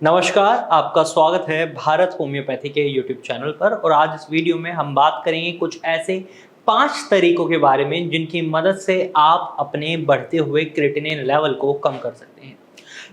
नमस्कार, आपका स्वागत है भारत होम्योपैथी के यूट्यूब चैनल पर। और आज इस वीडियो में हम बात करेंगे कुछ ऐसे 5 तरीकों के बारे में जिनकी मदद से आप अपने बढ़ते हुए क्रिएटिनिन लेवल को कम कर सकते हैं।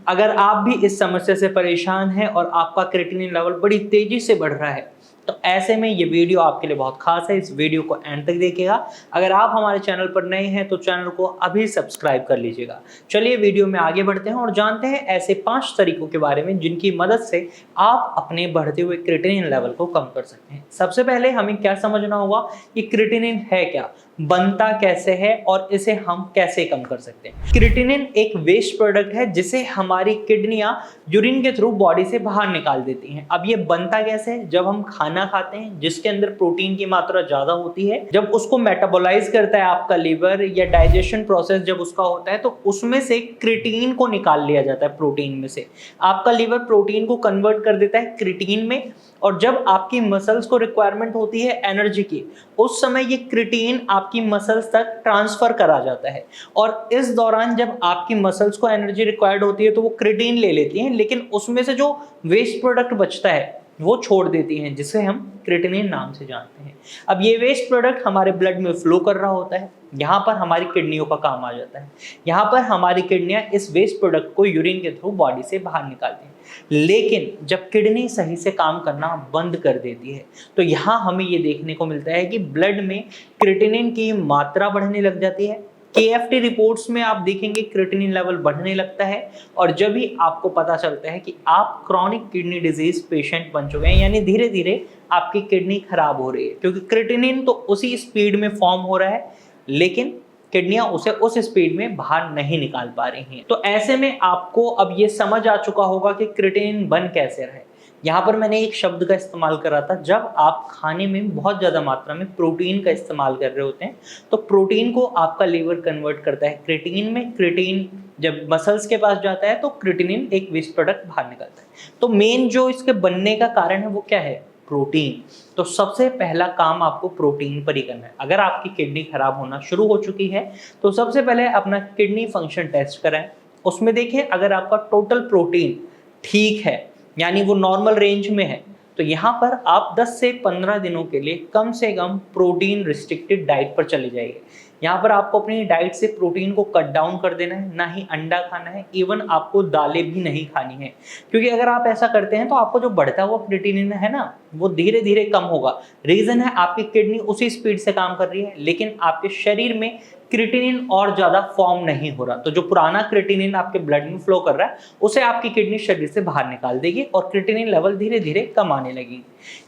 अगर आप भी इस समस्या से परेशान हैं और आपका क्रिएटिनिन लेवल बड़ी तेजी से बढ़ रहा है, तो ऐसे में ये वीडियो आपके लिए बहुत खास है। इस वीडियो को एंड तक देखिएगा। अगर आप हमारे चैनल पर नए हैं तो चैनल को अभी सब्सक्राइब कर लीजिएगा। चलिए वीडियो में आगे बढ़ते हैं और जानते हैं ऐसे 5 तरीकों के बारे में जिनकी मदद से आप अपने बढ़ते हुए क्रिएटिनिन लेवल को कम कर सकते हैं। सबसे पहले हमें क्या समझना होगा कि क्रिएटिनिन है क्या, बनता कैसे है और इसे हम कैसे कम कर सकते हैं। क्रिएटिनिन एक वेस्ट प्रोडक्ट है जिसे हमारी किडनियां यूरिन के थ्रू बॉडी से बाहर निकाल देती हैं। अब ये बनता कैसे है? जब हम खाना खाते हैं जिसके अंदर प्रोटीन की मात्रा ज्यादा होती है, जब उसको मेटाबोलाइज करता है आपका लीवर या डाइजेशन प्रोसेस जब उसका होता है, तो उसमें से क्रिएटिन को निकाल लिया जाता है। प्रोटीन में से आपका लीवर प्रोटीन को कन्वर्ट कर देता है क्रिएटिन में, और जब आपकी मसल्स को रिक्वायरमेंट होती है एनर्जी की, उस समय ये क्रिएटिन आपकी मसल्स तक ट्रांसफर करा जाता है। और इस दौरान जब आपकी मसल्स को एनर्जी रिक्वायर्ड होती है तो वो क्रिएटिन ले लेती हैं, लेकिन उसमें से जो वेस्ट प्रोडक्ट बचता है वो छोड़ देती हैं, जिसे हम क्रिएटिनिन नाम से जानते हैं। अब ये वेस्ट प्रोडक्ट हमारे ब्लड में फ्लो कर रहा होता है, यहाँ पर हमारी किडनियों का काम आ जाता है। यहाँ पर हमारी किडनियां इस वेस्ट प्रोडक्ट को यूरिन के थ्रू बॉडी से बाहर निकालती हैं। लेकिन जब किडनी सही से काम करना बंद कर देती है, तो यहाँ हमें ये देखने को मिलता है कि ब्लड में क्रिएटिनिन की मात्रा बढ़ने लग जाती है। केएफटी रिपोर्ट्स में आप देखेंगे क्रिएटिनिन लेवल बढ़ने लगता है। और जब भी आपको पता चलता है कि आप क्रॉनिक किडनी डिजीज पेशेंट बन चुके हैं, यानी धीरे धीरे आपकी किडनी खराब हो रही है, क्योंकि क्रिएटिनिन तो उसी स्पीड में फॉर्म हो रहा है लेकिन किडनियां उसे उस स्पीड में बाहर नहीं निकाल पा रही हैं। तो ऐसे में आपको अब ये समझ आ चुका होगा कि क्रिएटिनिन बन कैसे रहे। यहाँ पर मैंने एक शब्द का इस्तेमाल करा था, जब आप खाने में बहुत ज़्यादा मात्रा में प्रोटीन का इस्तेमाल कर रहे होते हैं तो प्रोटीन को आपका लीवर कन्वर्ट करता है क्रिएटिन में। क्रिएटिन जब मसल्स के पास जाता है तो क्रिएटिनिन एक वेस्ट प्रोडक्ट बाहर निकलता है। तो मेन जो इसके बनने का कारण है वो क्या है? प्रोटीन। तो सबसे पहला काम आपको प्रोटीन पर ही करना है। अगर आपकी किडनी खराब होना शुरू हो चुकी है तो सबसे पहले अपना किडनी फंक्शन टेस्ट कराएं। उसमें देखें अगर आपका टोटल प्रोटीन ठीक है, यानी वो नॉर्मल रेंज में है, तो यहाँ पर आप 10 से 15 दिनों के लिए कम से कम प्रोटीन रिस्ट्रिक्टेड डाइट पर चले जाइए। यहाँ पर आपको अपनी डाइट से प्रोटीन को कट डाउन कर देना है, ना ही अंडा खाना है, इवन आपको दालें भी नहीं खानी है। क्योंकि अगर आप ऐसा करते हैं तो आपको जो बढ़ता हुआ क्रिएटिनिन है ना, वो धीरे धीरे कम होगा। रीजन है आपकी किडनी उसी स्पीड से काम कर रही है, लेकिन आपके शरीर में क्रिएटिनिन और ज्यादा फॉर्म नहीं हो रहा। तो जो पुराना क्रिएटिनिन आपके ब्लड में फ्लो कर रहा है उसे आपकी किडनी शरीर से बाहर निकाल देगी और क्रिएटिनिन लेवल धीरे धीरे कम आने लगेगी।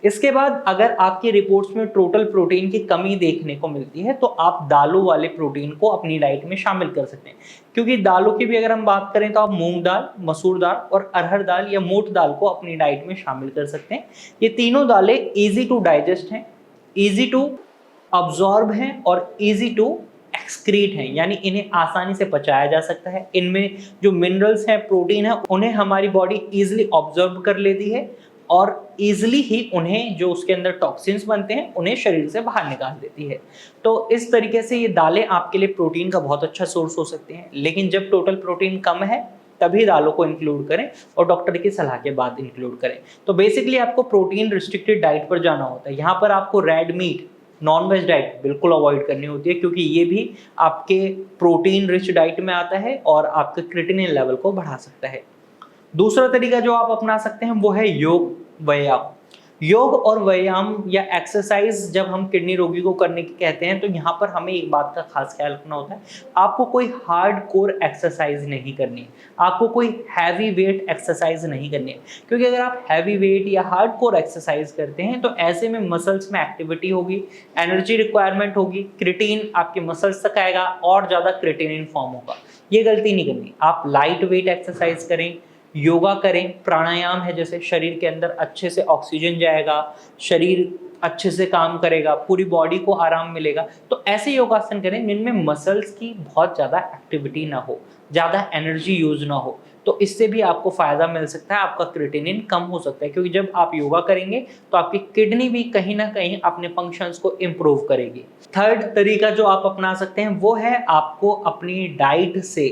इसके बाद अगर आपकी रिपोर्ट्स में टोटल प्रोटीन की कमी देखने को मिलती है तो आप दालों वाले प्रोटीन को अपनी डाइट में शामिल कर सकते हैं। क्योंकि दालों की भी अगर हम बात करें तो आप मूंग दाल, मसूर दाल और अरहर दाल या मोट दाल को अपनी डाइट में शामिल कर सकते हैं। ये तीनों दालें इजी टू डाइजेस्ट हैं, इजी टू अब्जॉर्ब हैं और इजी टू एक्सक्रीट हैं, यानी इन्हें आसानी से पचाया जा सकता है। इनमें जो मिनरल्स हैं, प्रोटीन है, उन्हें हमारी बॉडी इजीली ऑब्जर्व कर लेती है और इजीली ही उन्हें जो उसके अंदर टॉक्सिन्स बनते हैं उन्हें शरीर से बाहर निकाल देती है। तो इस तरीके से ये दालें आपके लिए प्रोटीन का बहुत अच्छा सोर्स हो सकती हैं। लेकिन जब टोटल प्रोटीन कम है तभी दालों को इंक्लूड करें और डॉक्टर की सलाह के बाद इंक्लूड करें। तो बेसिकली आपको प्रोटीन रिस्ट्रिक्टेड डाइट पर जाना होता है। यहाँ पर आपको red meat, non veg diet बिल्कुल अवॉइड करनी होती है, क्योंकि ये भी आपके प्रोटीन रिच डाइट में आता है और आपके क्रिएटिनिन लेवल को बढ़ा सकता है। दूसरा तरीका जो आप अपना सकते हैं वो है योग व्यायाम। योग और व्यायाम या एक्सरसाइज जब हम किडनी रोगी को करने की कहते हैं तो यहाँ पर हमें एक बात का खास ख्याल रखना होता है, आपको कोई हार्ड कोर एक्सरसाइज नहीं करनी है, आपको कोई हैवी वेट एक्सरसाइज नहीं करनी है। क्योंकि अगर आप हैवी वेट या हार्ड कोर एक्सरसाइज करते हैं तो ऐसे में मसल्स में एक्टिविटी होगी, एनर्जी रिक्वायरमेंट होगी, क्रिएटिन आपके मसल्स तक आएगा और ज़्यादा क्रिएटिनिन फॉर्म होगा। ये गलती नहीं करनी। आप लाइट वेट एक्सरसाइज करें, योगा करें, प्राणायाम है, जैसे शरीर के अंदर अच्छे से ऑक्सीजन जाएगा, शरीर अच्छे से काम करेगा, पूरी बॉडी को आराम मिलेगा। तो ऐसे योगासन करें जिनमें मसल्स की बहुत ज़्यादा एक्टिविटी ना हो, ज़्यादा एनर्जी यूज ना हो। तो इससे भी आपको फ़ायदा मिल सकता है, आपका क्रिएटिनिन कम हो सकता है। क्योंकि जब आप योगा करेंगे तो आपकी किडनी भी कहीं ना कहीं अपने फंक्शंस को इम्प्रूव करेगी। थर्ड तरीका जो आप अपना सकते हैं वो है आपको अपनी डाइट से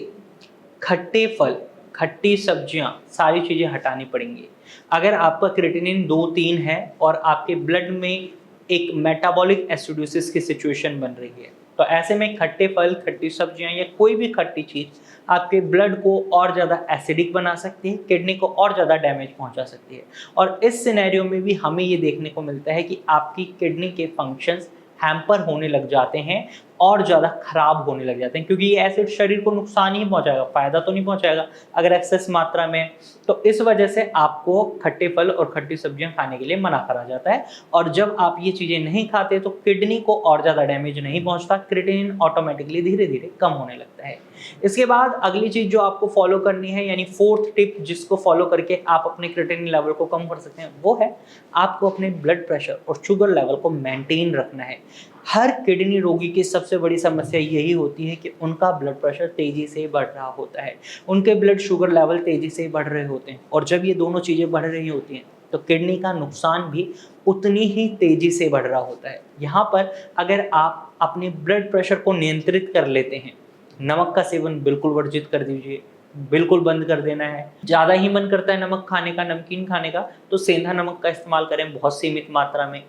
खट्टे फल खट्टी सब्जियां, सारी चीज़ें हटानी पड़ेंगी। अगर आपका क्रिएटिनिन 2-3 है और आपके ब्लड में एक मेटाबॉलिक एसिडोसिस की सिचुएशन बन रही है, तो ऐसे में खट्टे फल, खट्टी सब्जियां या कोई भी खट्टी चीज़ आपके ब्लड को और ज़्यादा एसिडिक बना सकती है, किडनी को और ज़्यादा डैमेज पहुंचा सकती है। और इस सिनेरियो में भी हमें ये देखने को मिलता है कि आपकी किडनी के फंक्शंस हैम्पर होने लग जाते हैं और ज़्यादा खराब होने लग जाते हैं, क्योंकि ये एसिड शरीर को नुकसान ही पहुंचाएगा, फ़ायदा तो नहीं पहुंचाएगा अगर एक्सेस मात्रा में। तो इस वजह से आपको खट्टे फल और खट्टी सब्जियां खाने के लिए मना करा जाता है। और जब आप ये चीज़ें नहीं खाते तो किडनी को और ज़्यादा डैमेज नहीं पहुंचता, क्रिएटिनिन ऑटोमेटिकली धीरे धीरे कम होने लगता है। इसके बाद अगली चीज़ जो आपको फॉलो करनी है, यानी फोर्थ टिप जिसको फॉलो करके आप अपने क्रिएटिनिन लेवल को कम कर सकते हैं, वो है आपको अपने ब्लड प्रेशर और शुगर लेवल को मेंटेन रखना है। हर किडनी रोगी की सबसे बड़ी समस्या यही होती है कि उनका ब्लड प्रेशर तेजी से बढ़ रहा होता है, उनके ब्लड शुगर लेवल तेजी से बढ़ रहे होते हैं, और जब ये दोनों चीज़ें बढ़ रही होती हैं तो किडनी का नुकसान भी उतनी ही तेजी से बढ़ रहा होता है। यहाँ पर अगर आप अपने ब्लड प्रेशर को नियंत्रित कर लेते हैं, नमक का सेवन बिल्कुल वर्जित कर दीजिए, बिल्कुल बंद कर देना है। ज़्यादा ही मन करता है नमक खाने का, नमकीन खाने का, तो सेंधा नमक का इस्तेमाल करें बहुत सीमित मात्रा में।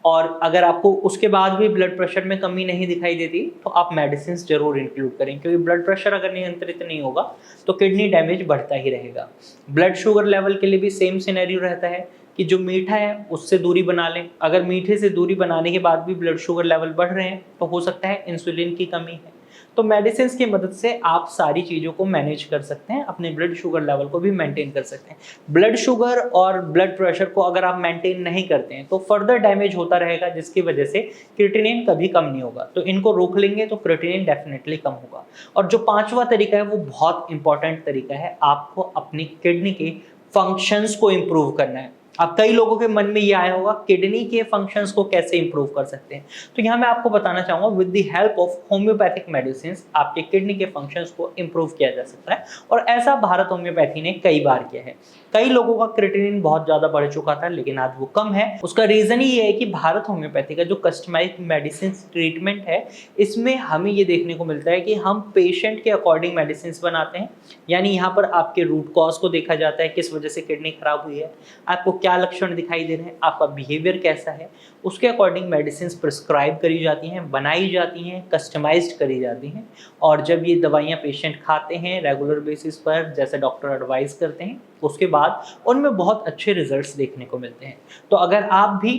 और अगर आपको उसके बाद भी ब्लड प्रेशर में कमी नहीं दिखाई देती तो आप मेडिसिन जरूर इंक्लूड करें, क्योंकि ब्लड प्रेशर अगर नियंत्रित नहीं होगा तो किडनी डैमेज बढ़ता ही रहेगा। ब्लड शुगर लेवल के लिए भी सेम सिनेरियो रहता है कि जो मीठा है उससे दूरी बना लें। अगर मीठे से दूरी बनाने के बाद भी ब्लड शुगर लेवल बढ़ रहे हैं तो हो सकता है इंसुलिन की कमी है। तो मेडिसिन की मदद से आप सारी चीज़ों को मैनेज कर सकते हैं, अपने ब्लड शुगर लेवल को भी मेंटेन कर सकते हैं। ब्लड शुगर और ब्लड प्रेशर को अगर आप मेंटेन नहीं करते हैं तो फर्दर डैमेज होता रहेगा, जिसकी वजह से क्रिएटिनिन कभी कम नहीं होगा। तो इनको रोक लेंगे तो क्रिएटिनिन डेफिनेटली कम होगा। और जो पांचवा तरीका है वो बहुत इंपॉर्टेंट तरीका है, आपको अपनी किडनी के फंक्शंस को इम्प्रूव करना है। अब कई लोगों के मन में ये आया होगा किडनी के फंक्शंस को कैसे इंप्रूव कर सकते हैं, तो यहाँ मैं आपको बताना चाहूँगा with the help of homeopathic medicine आपके किडनी के फंक्शंस को इंप्रूव किया जा सकता है। और ऐसा भारत होम्योपैथी ने कई बार किया है। कई लोगों का क्रिएटिनिन बहुत ज़्यादा बढ़ चुका था लेकिन आज वो कम है। उसका रीज़न ही ये है कि भारत होम्योपैथी का जो कस्टमाइज्ड मेडिसिन ट्रीटमेंट है, इसमें हमें ये देखने को मिलता है कि हम पेशेंट के अकॉर्डिंग मेडिसिन बनाते हैं। यानी यहाँ पर आपके रूट कॉज को देखा जाता है, किस वजह से किडनी खराब हुई है, आपको क्या लक्षण दिखाई दे रहे हैं, आपका बिहेवियर कैसा है, उसके अकॉर्डिंग मेडिसिन प्रिस्क्राइब करी जाती हैं, बनाई जाती हैं, कस्टमाइज्ड करी जाती हैं। और जब ये दवाइयाँ पेशेंट खाते हैं रेगुलर बेसिस पर, जैसे डॉक्टर एडवाइस करते हैं, उसके बाद उनमें बहुत अच्छे रिजल्ट्स देखने को मिलते हैं। तो अगर आप भी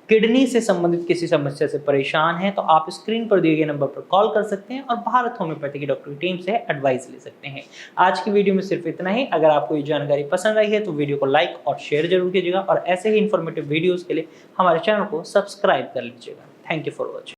किडनी से संबंधित किसी समस्या से परेशान हैं तो आप स्क्रीन पर दिए गए नंबर पर कॉल कर सकते हैं और भारत होम्योपैथी की डॉक्टर की टीम से एडवाइस ले सकते हैं। आज की वीडियो में सिर्फ इतना ही। अगर आपको ये जानकारी पसंद आई है तो वीडियो को लाइक और शेयर जरूर कीजिएगा, और ऐसे ही इन्फॉर्मेटिव वीडियोज़ के लिए हमारे चैनल को सब्सक्राइब कर लीजिएगा। Thank you for watching.